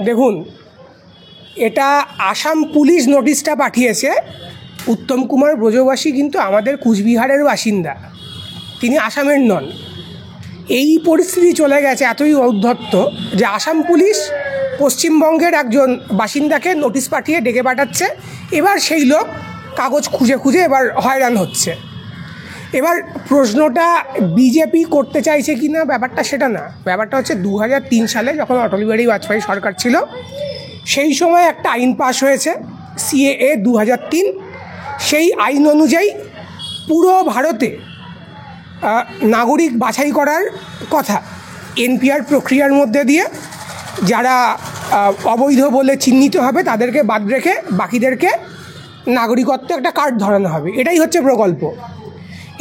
দেখুন, এটা আসাম পুলিশ নোটিশটা পাঠিয়েছে। উত্তম কুমার ব্রজবাসী কিন্তু আমাদের কুচবিহারের বাসিন্দা, তিনি আসামের নন। এই পরিস্থিতি চলে গেছে এতই ঔদ্ধত্য যে আসাম পুলিশ পশ্চিমবঙ্গের একজন বাসিন্দাকে নোটিশ পাঠিয়ে ডেকে পাঠাচ্ছে। এবার সেই লোক কাগজ খুঁজে খুঁজে এবার হয়রান হচ্ছে। এবার প্রশ্নটা বিজেপি করতে চাইছে কি না ব্যাপারটা সেটা না, ব্যাপারটা হচ্ছে 2003 সালে যখন অটল বিহারী বাজপেয়ী সরকার ছিল, সেই সময় একটা আইন পাশ হয়েছে CAA 2003। সেই আইন অনুযায়ী পুরো ভারতে নাগরিক বাছাই করার কথা NPR প্রক্রিয়ার মধ্যে দিয়ে। যারা অবৈধ বলে চিহ্নিত হবে তাদেরকে বাদ রেখে বাকিদেরকে নাগরিকত্ব একটা কার্ড ধরানো হবে, এটাই হচ্ছে প্রকল্প।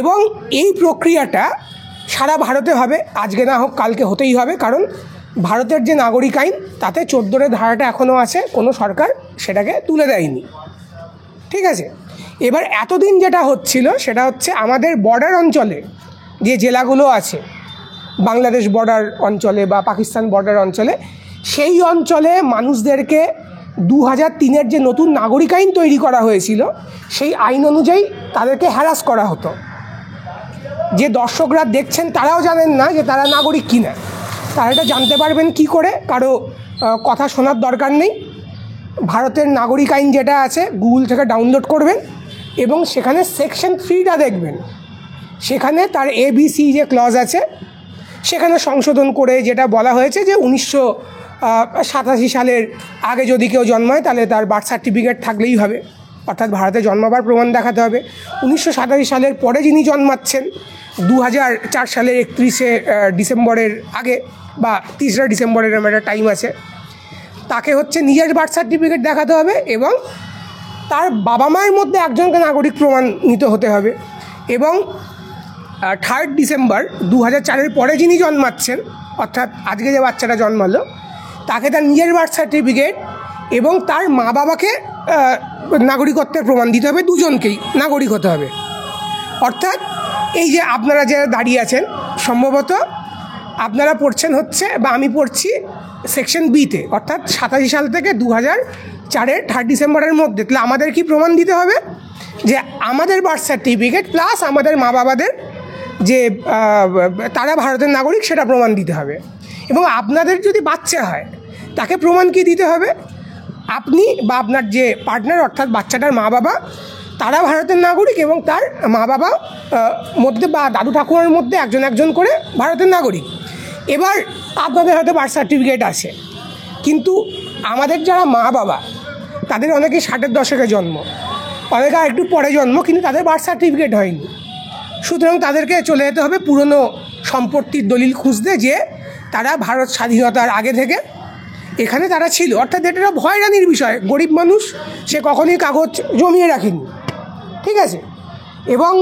এবং এই প্রক্রিয়াটা সারা ভারতে হবে, আজকে না হোক কালকে হতেই হবে, কারণ ভারতের যে নাগরিক আইন তাতে 14 ধারাটা এখনও আছে, কোনো সরকার সেটাকে তুলে দেয়নি। ঠিক আছে, এবার এতদিন যেটা হচ্ছিল সেটা হচ্ছে আমাদের বর্ডার অঞ্চলে যে জেলাগুলো আছে, বাংলাদেশ বর্ডার অঞ্চলে বা পাকিস্তান বর্ডার অঞ্চলে, সেই অঞ্চলে মানুষদেরকে 2003-এর যে নতুন নাগরিক আইন তৈরি করা হয়েছিল সেই আইন অনুযায়ী তাদেরকে হ্যারাস করা হতো। যে দর্শকরা দেখছেন তারাও জানেন না যে তারা নাগরিক কিনা। তারা এটা জানতে পারবেন কি করে? কারো কথা শোনার দরকার নেই। ভারতের নাগরিক আইন যেটা আছে গুগল থেকে ডাউনলোড করবেন এবং সেখানে সেকশন 3টা দেখবেন। সেখানে তার ABC যে ক্লজ আছে সেখানে সংশোধন করে যেটা বলা হয়েছে যে 1987 সালের আগে যদি কেউ জন্মায় তাহলে তার বার্থ সার্টিফিকেট থাকলেই হবে, অর্থাৎ ভারতে জন্মাবার প্রমাণ দেখাতে হবে। 1987 সালের পরে যিনি জন্মাচ্ছেন 2004 সালের 31শে ডিসেম্বরের আগে বা 3রা ডিসেম্বরের একটা টাইম আছে, তাকে হচ্ছে নিজের বার্থ সার্টিফিকেট দেখাতে হবে এবং তার বাবা মায়ের মধ্যে একজনকে নাগরিক প্রমাণ নিতে হতে হবে। এবং 3 ডিসেম্বর 2004-এর পরে যিনি জন্মাচ্ছেন, অর্থাৎ আজকে যে বাচ্চাটা জন্মালো, তাকে তার নিজের বার্থ সার্টিফিকেট এবং তার মা বাবাকে নাগরিকত্বের প্রমাণ দিতে হবে, দুজনকেই নাগরিক হতে হবে। অর্থাৎ এই যে আপনারা যারা দাঁড়িয়ে আছেন, সম্ভবত আপনারা পড়ছেন হচ্ছে বা আমি পড়ছি সেকশন Bতে, অর্থাৎ 87 সাল থেকে 2004-এর 3 ডিসেম্বরের মধ্যে। তাহলে আমাদের কি প্রমাণ দিতে হবে? যে আমাদের বার্থ সার্টিফিকেট প্লাস আমাদের মা বাবাদের যে তারা ভারতের নাগরিক সেটা প্রমাণ দিতে হবে। এবং আপনাদের যদি বাচ্চা হয় তাকে প্রমাণ কি দিতে হবে? আপনি বা আপনার যে পার্টনার অর্থাৎ বাচ্চাটার মা বাবা তারা ভারতের নাগরিক এবং তার মা বাবা মধ্যে বা দাদু ঠাকুমার মধ্যে একজন করে ভারতের নাগরিক। এবার আপনাদের হয়তো বার্থ সার্টিফিকেট আছে, কিন্তু আমাদের যারা মা বাবা তাদের অনেকে 60-এর দশকে জন্ম, অনেকে একটু পরে জন্ম, কিন্তু তাদের বার্থ সার্টিফিকেট হয়নি। সুতরাং তাদেরকে চলে যেতে হবে পুরনো সম্পত্তির দলিল খুঁজতে, যে তারা ভারত স্বাধীনতার আগে থেকে এখানে তারা ছিল। অর্থাৎ এটা ভয়রানির বিষয়। গরিব মানুষ সে কখনোই কাগজ জমিয়ে রাখেনি, ঠিক আছে? এবং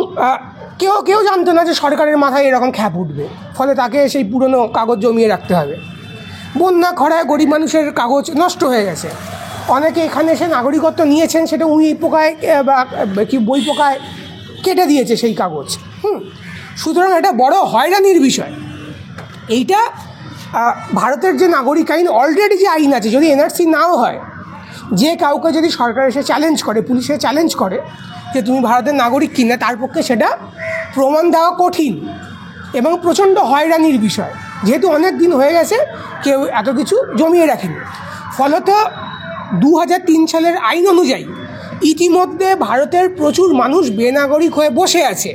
কেউ জানতো না যে সরকারের মাথায় এরকম খ্যাপ উঠবে, ফলে তাকে সেই পুরনো কাগজ জমিয়ে রাখতে হবে। বন্যা খরায় গরিব মানুষের কাগজ নষ্ট হয়ে গেছে। অনেকে এখানে এসে নাগরিকত্ব নিয়েছেন, সেটা উই পোকায় বা কি বই পোকায় কেটে দিয়েছে সেই কাগজ। সুতরাং এটা বড় হয়রানির বিষয়। এইটা ভারতের যে নাগরিক আইন, অলরেডি যে আইন আছে, যদি NRC নাও হয়, যে কাউকে যদি সরকার এসে চ্যালেঞ্জ করে, পুলিশে চ্যালেঞ্জ করে যে তুমি ভারতের নাগরিক কিনা, তার পক্ষে সেটা প্রমাণ দেওয়া কঠিন এবং প্রচণ্ড হয়রানির বিষয়। যেহেতু অনেক দিন হয়ে গেছে, কেউ এত কিছু জমিয়ে রাখেনি। ফলত 2003 সালের আইন অনুযায়ী ইতিমধ্যে ভারতের প্রচুর মানুষ বেনাগরিক হয়ে বসে আছে।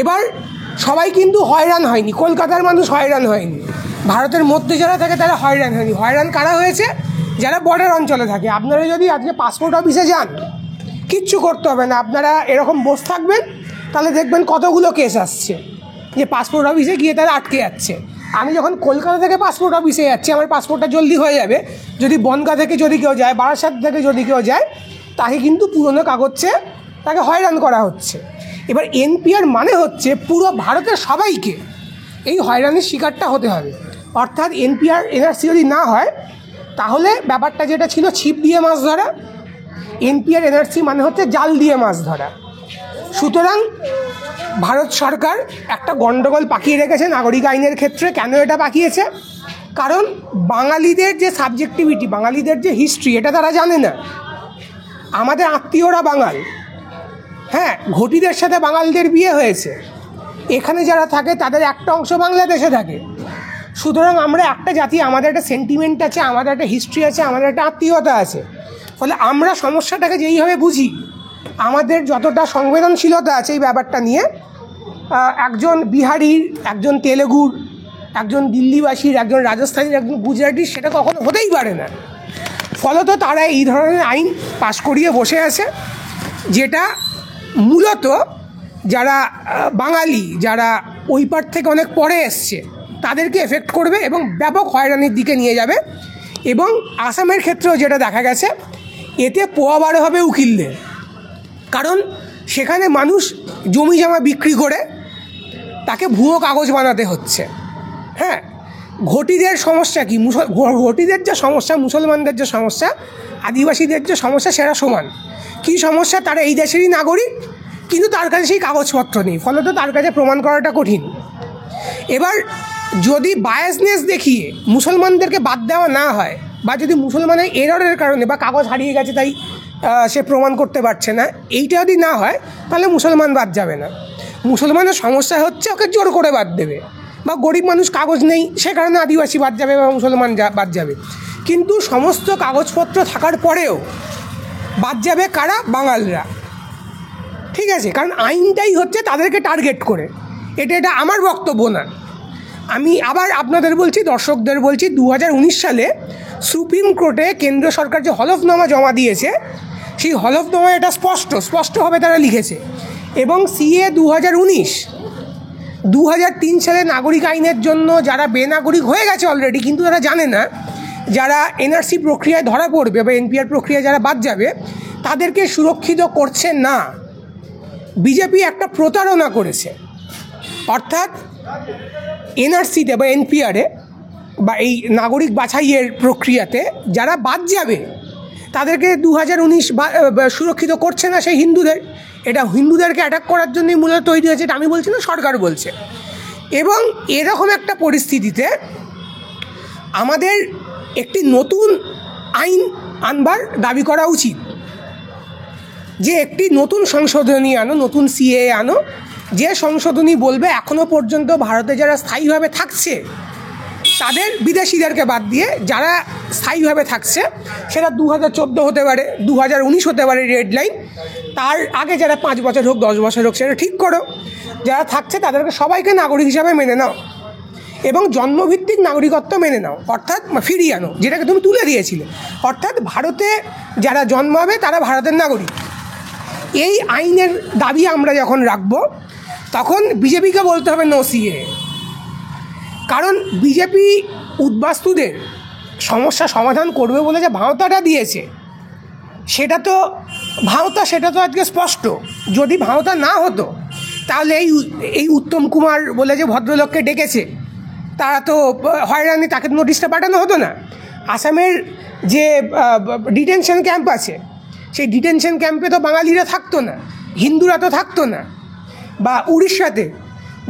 এবার সবাই কিন্তু হয়রান হয়নি, কলকাতার মানুষ হয়রান হয়নি, ভারতের মধ্যে যারা থাকে তারা হয়রান হয়নি। হয়রান কারা হয়েছে? যারা বর্ডার অঞ্চলে থাকে। আপনারা যদি আজকে পাসপোর্ট অফিসে যান, কিচ্ছু করতে হবে না, আপনারা এরকম বসে থাকবেন, তাহলে দেখবেন কতগুলো কেস আসছে যে পাসপোর্ট অফিসে গিয়ে তারা আটকে যাচ্ছে। আমি যখন কলকাতা থেকে পাসপোর্ট অফিসে যাচ্ছি, আমার পাসপোর্টটা জলদি হয়ে যাবে। যদি বনগাঁ থেকে যদি কেউ যায়, বারাসাত থেকে যদি কেউ যায়, তাকে কিন্তু পুরনো কাগজে তাকে হয়রান করা হচ্ছে। এবার NPR মানে হচ্ছে পুরো ভারতের সবাইকে এই হয়রানির শিকারটা হতে হবে। অর্থাৎ NRC যদি না হয়, তাহলে ব্যাপারটা যেটা ছিল ছিপ দিয়ে মাছ ধরা, NPR NRC মানে হচ্ছে জাল দিয়ে মাছ ধরা। সুতরাং ভারত সরকার একটা গণ্ডগোল পাকিয়ে রেখেছে নাগরিক আইনের ক্ষেত্রে। কেন এটা পাকিয়েছে? কারণ বাঙালিদের যে সাবজেক্টিভিটি, বাঙালিদের যে হিস্ট্রি, এটা তারা জানে না। আমাদের আত্মীয়রা বাঙাল, হ্যাঁ, ঘটিদের সাথে বাঙালিদের বিয়ে হয়েছে। এখানে যারা থাকে তাদের একটা অংশ বাংলাদেশে থাকে। সুতরাং আমরা একটা জাতি, আমাদের একটা সেন্টিমেন্ট আছে, আমাদের একটা হিস্ট্রি আছে, আমাদের একটা আত্মীয়তা আছে। ফলে আমরা সমস্যাটাকে যেইভাবে বুঝি, আমাদের যতটা সংবেদনশীলতা আছে এই ব্যাপারটা নিয়ে, একজন বিহারির, একজন তেলেগুর, একজন দিল্লিবাসীর, একজন রাজস্থানীর, একজন গুজরাটির সেটা কখনো হতেই পারে না। ফলত তারা এই ধরনের আইন পাশ করিয়ে বসে আছে, যেটা মূলত যারা বাঙালি, যারা ওই পার থেকে অনেক পরে এসছে, তাদেরকে এফেক্ট করবে এবং ব্যাপক হয়রানির দিকে নিয়ে যাবে। এবং আসামের ক্ষেত্রেও যেটা দেখা গেছে, এতে পোয়াবারে হবে উকিলদের। কারণ সেখানে মানুষ জমি জমা বিক্রি করে তাকে ভুয়ো কাগজ বানাতে হচ্ছে। হ্যাঁ, ঘটিদের সমস্যা কি? ঘটিদের যে সমস্যা, মুসলমানদের যে সমস্যা, আদিবাসীদের যে সমস্যা, সেটা সমান। কী সমস্যা? তারা এই দেশেরই নাগরিক, কিন্তু তার কাছে সেই কাগজপত্র নেই, ফলত তার কাছে প্রমাণ করাটা কঠিন। এবার যদি বায়াসনেস দেখিয়ে মুসলমানদেরকে বাদ দেওয়া না হয়, বা যদি মুসলমানের এররের কারণে বা কাগজ হারিয়ে গেছে তাই সে প্রমাণ করতে পারছে না, এইটা যদি না হয়, তাহলে মুসলমান বাদ যাবে না। মুসলমানের সমস্যা হচ্ছে ওকে জোর করে বাদ দেবে, বা গরিব মানুষ কাগজ নেই সে কারণে আদিবাসী বাদ যাবে বা মুসলমান বাদ যাবে। কিন্তু সমস্ত কাগজপত্র থাকার পরেও বাদ যাবে কারা? বাঙালরা। ঠিক আছে, কারণ আইনটাই হচ্ছে তাদেরকে টার্গেট করে। এটা আমার বক্তব্য না, আমি আবার আপনাদের বলছি, দর্শকদের বলছি, 2019 সালে সুপ্রিম কোর্টে কেন্দ্র সরকার যে হলফনামা জমা দিয়েছে, সেই হলফনামা এটা স্পষ্টভাবে তারা লিখেছে। এবং সিএ 2003 সালে নাগরিক আইনের জন্য যারা বেনাগরিক হয়ে গেছে অলরেডি, কিন্তু তারা জানে না, যারা এনআরসি প্রক্রিয়ায় ধরা পড়বে বা এনপিআর প্রক্রিয়ায় যারা বাদ যাবে, তাদেরকে সুরক্ষিত করছে না। বিজেপি একটা প্রতারণা করেছে। অর্থাৎ এনআরসিতে বা এনপিআরে বা এই নাগরিক বাছাইয়ের প্রক্রিয়াতে যারা বাদ যাবে, তাদেরকে 2019 সুরক্ষিত করছে না সেই হিন্দুদের। এটা হিন্দুদেরকে অ্যাটাক করার জন্যই মূলত তৈরি হয়েছে, এটা আমি বলছি না, সরকার বলছে। এবং এরকম একটা পরিস্থিতিতে আমাদের একটি নতুন আইন আনবার দাবি করা উচিত, যে একটি নতুন সংশোধনী আনো, নতুন সিএ আনো, যে সংশোধনী বলবে এখনও পর্যন্ত ভারতে যারা স্থায়ীভাবে থাকছে তাদের, বিদেশিদেরকে বাদ দিয়ে যারা স্থায়ীভাবে থাকছে, সেটা 2014 হতে পারে, 2019 হতে পারে রেড লাইন, তার আগে যারা 5 বছর হোক 10 বছর হোক সেটা ঠিক করো। যারা থাকছে তাদেরকে সবাইকে নাগরিক হিসাবে মেনে নাও এবং জন্মভিত্তিক নাগরিকত্ব মেনে নাও, অর্থাৎ ফিরিয়ে আনো, যেটাকে তুমি তুলে দিয়েছিলে। অর্থাৎ ভারতে যারা জন্মাবে তারা ভারতের নাগরিক। এই আইনের দাবি আমরা যখন রাখবো, তখন বিজেপিকে বলতে হবে নো সিএ। কারণ বিজেপি উদ্বাস্তুদের সমস্যা সমাধান করবে বলে যে ভাঁওতাটা দিয়েছে, সেটা তো আজকে স্পষ্ট। যদি ভাঁওতা না হতো, তাহলে এই উত্তম কুমার বলে যে ভদ্রলোককে ডেকেছে, তারা তো হয়রানি, তাকে নোটিশটা পাঠানো হতো না। আসামের যে ডিটেনশন ক্যাম্প আছে, সেই ডিটেনশন ক্যাম্পে তো বাঙালিরা থাকতো না, হিন্দুরা তো থাকতো না। বা উড়িষ্যাতে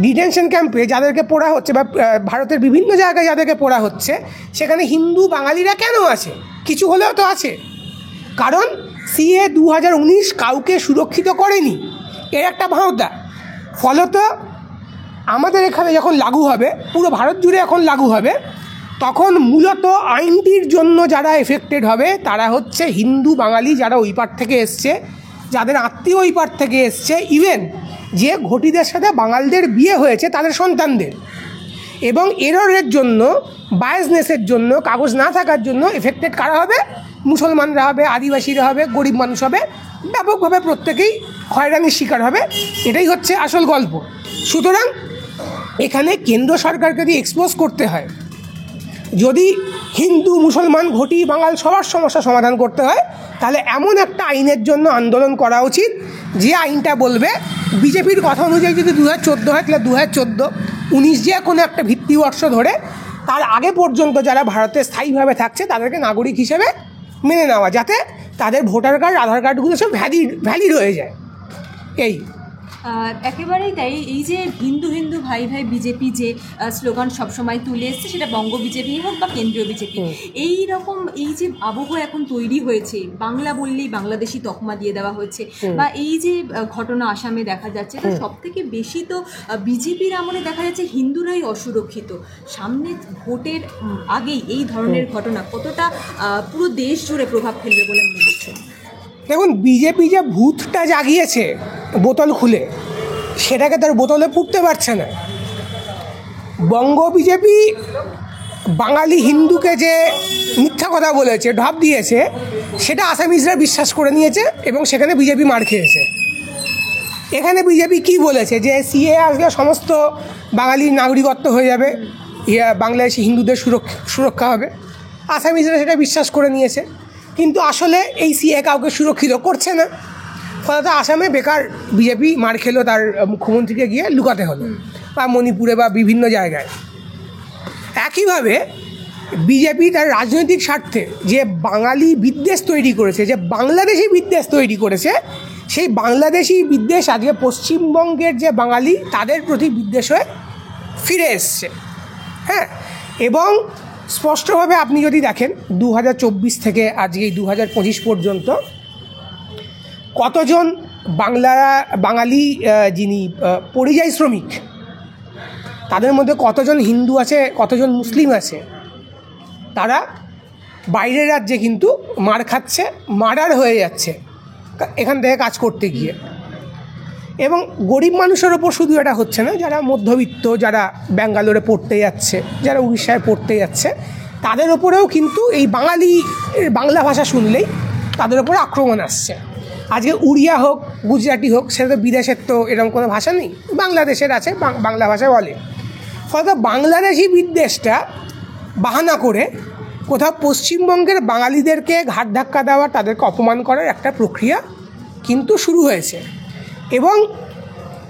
ডিটেনশন ক্যাম্পে যাদেরকে পড়া হচ্ছে, বা ভারতের বিভিন্ন জায়গায় যাদেরকে পড়া হচ্ছে, সেখানে হিন্দু বাঙালিরা কেন আছে? কিছু হলেও তো আছে। কারণ সিএ 2019 কাউকে সুরক্ষিত করেনি, এর একটা ভাঁওতা। ফলত আমাদের এখানে যখন লাগু হবে, পুরো ভারত জুড়ে এখন লাগু হবে, তখন মূলত আইনটির জন্য যারা এফেক্টেড হবে তারা হচ্ছে হিন্দু বাঙালি, যারা ওই পার থেকে এসছে, যাদের আত্মীয় ওই পার থেকে এসছে, ইভেন যে ঘটিদের সাথে বাঙালদের বিয়ে হয়েছে তাদের সন্তানদের। এবং এররের জন্য, বায়াসনেসের জন্য, কাগজ না থাকার জন্য এফেক্টেড কারা হবে? মুসলমানরা হবে, আদিবাসীরা হবে, গরিব মানুষ হবে, ব্যাপকভাবে প্রত্যেকেই হয়রানির শিকার হবে। এটাই হচ্ছে আসল গল্প। সুতরাং এখানে কেন্দ্র সরকারকে যদি এক্সপোজ করতে হয়, যদি হিন্দু, মুসলমান, ঘটি, বাঙাল সবার সমস্যা সমাধান করতে হয়, তাহলে এমন একটা আইনের জন্য আন্দোলন করা উচিত, যে আইনটা বলবে, বিজেপির কথা অনুযায়ী যদি 2014 হয়, তাহলে 2014, 19 যে কোনো একটা ভিত্তিবর্ষ ধরে তার আগে পর্যন্ত যারা ভারতে স্থায়ীভাবে থাকছে তাদেরকে নাগরিক হিসেবে মেনে নেওয়া, যাতে তাদের ভোটার কার্ড, আধার কার্ডগুলো সব ভ্যালিড হয়ে যায়। এই একেবারেই তাই। এই যে হিন্দু হিন্দু ভাই ভাই বিজেপি যে স্লোগান সবসময় তুলে এসছে, সেটা বঙ্গ বিজেপি হোক বা কেন্দ্রীয় বিজেপি, এই রকম এই যে আবহ এখন তৈরি হয়েছে, বাংলা বললেই বাংলাদেশি তকমা দিয়ে দেওয়া হয়েছে, বা এই যে ঘটনা আসামে দেখা যাচ্ছে, তো সব থেকে বেশি তো বিজেপির আমলে দেখা যাচ্ছে হিন্দুরাই অসুরক্ষিত। সামনে ভোটের আগেই এই ধরনের ঘটনা কতটা পুরো দেশ জুড়ে প্রভাব ফেলবে বলে মনে করছেন? দেখুন, বিজেপি যে ভূতটা জাগিয়েছে বোতল খুলে, সেটাকে তার বোতলে পুড়তে পারছে না। বঙ্গ বিজেপি বাঙালি হিন্দুকে যে মিথ্যা কথা বলেছে, ঢপ দিয়েছে, সেটা আসামিজরা বিশ্বাস করে নিয়েছে এবং সেখানে বিজেপি মার খেয়েছে। এখানে বিজেপি কি বলেছে যে সিএ আসলে সমস্ত বাঙালির নাগরিকত্ব হয়ে যাবে, বাংলাদেশি হিন্দুদের সুরক্ষা হবে। আসামিজরা সেটা বিশ্বাস করে নিয়েছে, কিন্তু আসলে এই সিএ কাউকে সুরক্ষিত করছে না। ফলত আসামে বেকার বিজেপি মার খেলো, তার মুখ্যমন্ত্রীকে গিয়ে লুকাতে হলো, বা মণিপুরে বা বিভিন্ন জায়গায়। একইভাবে বিজেপি তার রাজনৈতিক স্বার্থে যে বাঙালি বিদ্বেষ তৈরি করেছে, যে বাংলাদেশি বিদ্বেষ তৈরি করেছে, সেই বাংলাদেশি বিদ্বেষ আজকে পশ্চিমবঙ্গের যে বাঙালি তাদের প্রতি বিদ্বেষ হয়ে ফিরে এসছে। হ্যাঁ, এবং স্পষ্টভাবে আপনি যদি দেখেন 2024 থেকে আজকে 2025 পর্যন্ত কতজন বাঙালি যিনি পরিযায়ী শ্রমিক, তাদের মধ্যে কতজন হিন্দু আছে, কতজন মুসলিম আছে, তারা বাইরের রাজ্যে কিন্তু মার খাচ্ছে, মার্ডার হয়ে যাচ্ছে এখান থেকে কাজ করতে গিয়ে। এবং গরিব মানুষের ওপর শুধু এটা হচ্ছে না, যারা মধ্যবিত্ত, যারা ব্যাঙ্গালোরে পড়তে যাচ্ছে, যারা উড়িষ্যায় পড়তে যাচ্ছে, তাদের ওপরেও কিন্তু এই বাংলা ভাষা শুনলেই তাদের ওপরে আক্রমণ আসছে। আজকে উড়িয়া হোক, গুজরাটি হোক, সেটা তো বিদেশের তো এরকম কোনো ভাষা নেই, বাংলাদেশের আছে, বাংলা ভাষা বলে। ফলত বাংলাদেশি বিদ্বেষটা বাহানা করে কোথাও পশ্চিমবঙ্গের বাঙালিদেরকে ঘাট ধাক্কা দেওয়া, তাদেরকে অপমান করার একটা প্রক্রিয়া কিন্তু শুরু হয়েছে। এবং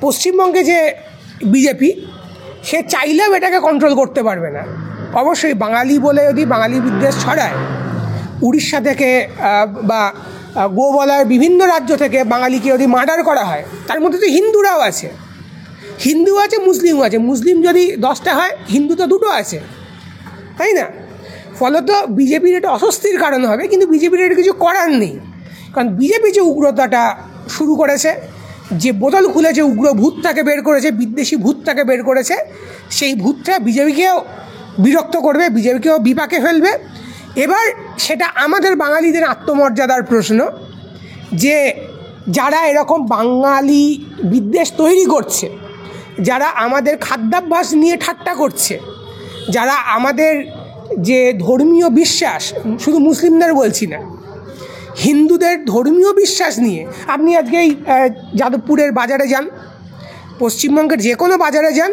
পশ্চিমবঙ্গে যে বিজেপি, সে চাইলেও এটাকে কন্ট্রোল করতে পারবে না। অবশ্যই বাঙালি বলে যদি বাঙালি বিদ্বেষ ছড়ায়, উড়িষ্যা থেকে বা গোবলার বিভিন্ন রাজ্য থেকে বাঙালিকে যদি মার্ডার করা হয়, তার মধ্যে তো হিন্দুরাও আছে, হিন্দু আছে, মুসলিমও আছে। মুসলিম যদি 10টা হয়, হিন্দু তো 2টো আছে, তাই না? ফলত বিজেপির এটা অস্বস্তির কারণ হবে, কিন্তু বিজেপির এটা কিছু করার নেই। কারণ বিজেপি যে উগ্রতাটা শুরু করেছে, যে বোতল খুলেছে, উগ্র ভূতটাকে বের করেছে, বিদ্বেষী ভূতটাকে বের করেছে, সেই ভূতটা বিজেপিকেও বিরক্ত করবে, বিজেপিকেও বিপাকে ফেলবে। এবার সেটা আমাদের বাঙালিদের আত্মমর্যাদার প্রশ্ন, যে যারা এরকম বাঙালি বিদ্বেষ তৈরি করছে, যারা আমাদের খাদ্যাভ্যাস নিয়ে ঠাট্টা করছে, যারা আমাদের যে ধর্মীয় বিশ্বাস, শুধু মুসলিমদের বলছি না, হিন্দুদের ধর্মীয় বিশ্বাস নিয়ে, আপনি আজকে এই যাদবপুরের বাজারে যান, পশ্চিমবঙ্গের যে কোনো বাজারে যান,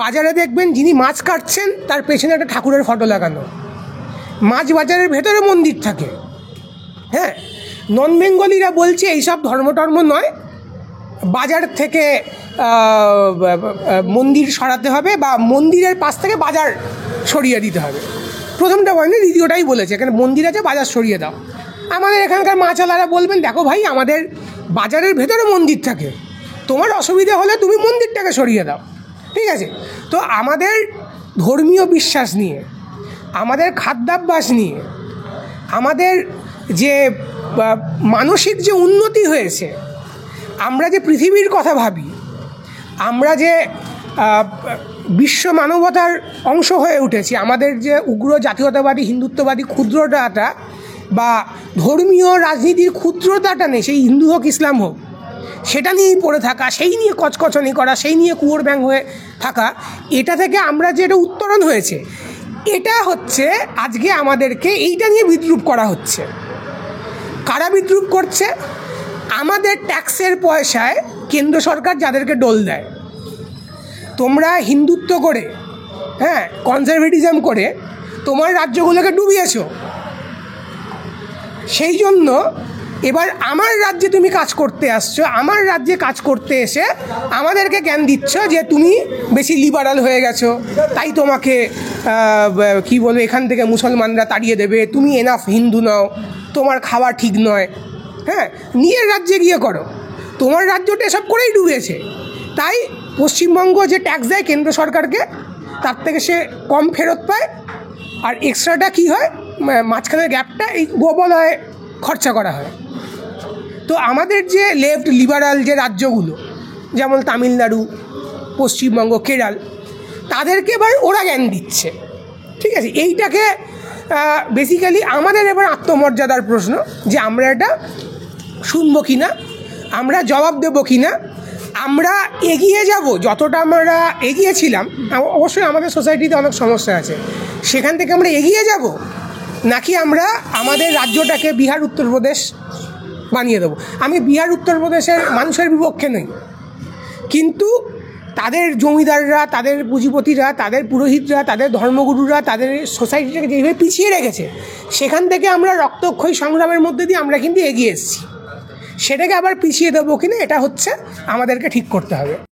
বাজারে দেখবেন যিনি মাছ কাটছেন তার পেছনে একটা ঠাকুরের ফটো লাগানো। মাছ বাজারের ভেতরে মন্দির থাকে। হ্যাঁ, নন বেঙ্গলিরা বলছে এইসব ধর্ম নয়, বাজার থেকে মন্দির সরাতে হবে, বা মন্দিরের পাশ থেকে বাজার সরিয়ে দিতে হবে। প্রথমটা বলেনি, দ্বিতীয়টাই বলেছে, এখানে মন্দির আছে, বাজার সরিয়ে দাও। আমাদের এখানকার মাছওয়ালারা বলবেন, দেখো ভাই, আমাদের বাজারের ভেতরে মন্দির থাকে, তোমার অসুবিধা হলে তুমি মন্দিরটাকে সরিয়ে দাও, ঠিক আছে? তো আমাদের ধর্মীয় বিশ্বাস নিয়ে, আমাদের খাদ্যাভ্যাস নিয়ে, আমাদের যে মানসিক যে উন্নতি হয়েছে, আমরা যে পৃথিবীর কথা ভাবি, আমরা যে বিশ্ব মানবতার অংশ হয়ে উঠেছি, আমাদের যে উগ্র জাতীয়তাবাদী হিন্দুত্ববাদী ক্ষুদ্রতাটা বা ধর্মীয় রাজনীতির ক্ষুদ্রতাটা নেই, সেই হিন্দু হোক ইসলাম হোক, সেটা নিয়েই পড়ে থাকা, সেই নিয়ে কচকচনি করা, সেই নিয়ে কুয়োর ব্যাং হয়ে থাকা, এটা থেকে আমরা যে এটা উত্তরণ হয়েছে, এটা হচ্ছে আজকে আমাদেরকে এইটা নিয়ে বিদ্রূপ করা হচ্ছে। কারা বিদ্রূপ করছে? আমাদের ট্যাক্সের পয়সায় কেন্দ্র সরকার যাদেরকে ডোল দেয়, তোমরা হিন্দুত্ব করে, হ্যাঁ, কনজারভেটিজম করে তোমার রাজ্যগুলোকে ডুবিয়েছো, সেই জন্য এবার আমার রাজ্যে তুমি কাজ করতে আসছো, আমার রাজ্যে কাজ করতে এসে আমাদেরকে জ্ঞান দিচ্ছ যে তুমি বেশি লিবারাল হয়ে গেছো, তাই তোমাকে কি বলবো, এখান থেকে মুসলমানরা তাড়িয়ে দেবে, তুমি এনাফ হিন্দু নও, তোমার খাওয়া ঠিক নয়। হ্যাঁ, নিজের রাজ্যে গিয়ে করো। তোমার রাজ্যটা এসব করেই ডুবেছে। তাই পশ্চিমবঙ্গ যে ট্যাক্স দেয় কেন্দ্র সরকারকে, তার থেকে সে কম ফেরত পায়, আর এক্সট্রাটা কী হয়, মাঝখানের গ্যাপটা এই গোবলয়ে খরচা করা হয়। তো আমাদের যে লেফট লিবারাল যে রাজ্যগুলো, যেমন তামিলনাড়ু, পশ্চিমবঙ্গ, কেরল, তাদেরকে এবার ওরা জ্ঞান দিচ্ছে। ঠিক আছে, এইটাকে বেসিক্যালি আমাদের এবার আত্মমর্যাদার প্রশ্ন যে আমরা এটা শুনবো কি না, আমরা জবাব দেবো কি না, আমরা এগিয়ে যাব যতটা আমরা এগিয়েছিলাম। অবশ্যই আমাদের সোসাইটিতে অনেক সমস্যা আছে, সেখান থেকে আমরা এগিয়ে যাব, নাকি আমরা আমাদের রাজ্যটাকে বিহার উত্তরপ্রদেশ বানিয়ে দেবো। আমি বিহার উত্তরপ্রদেশের মানুষের বিপক্ষে নই, কিন্তু তাদের জমিদাররা, তাদের পুঁজিপতিরা, তাদের পুরোহিতরা, তাদের ধর্মগুরুরা তাদের সোসাইটিটাকে যেভাবে পিছিয়ে রেখেছে, সেখান থেকে আমরা রক্তক্ষয়ী সংগ্রামের মধ্যে দিয়ে আমরা কিন্তু এগিয়ে এসেছি। সেটাকে আবার পিছিয়ে দেবো কিনা, এটা হচ্ছে আমাদেরকে ঠিক করতে হবে।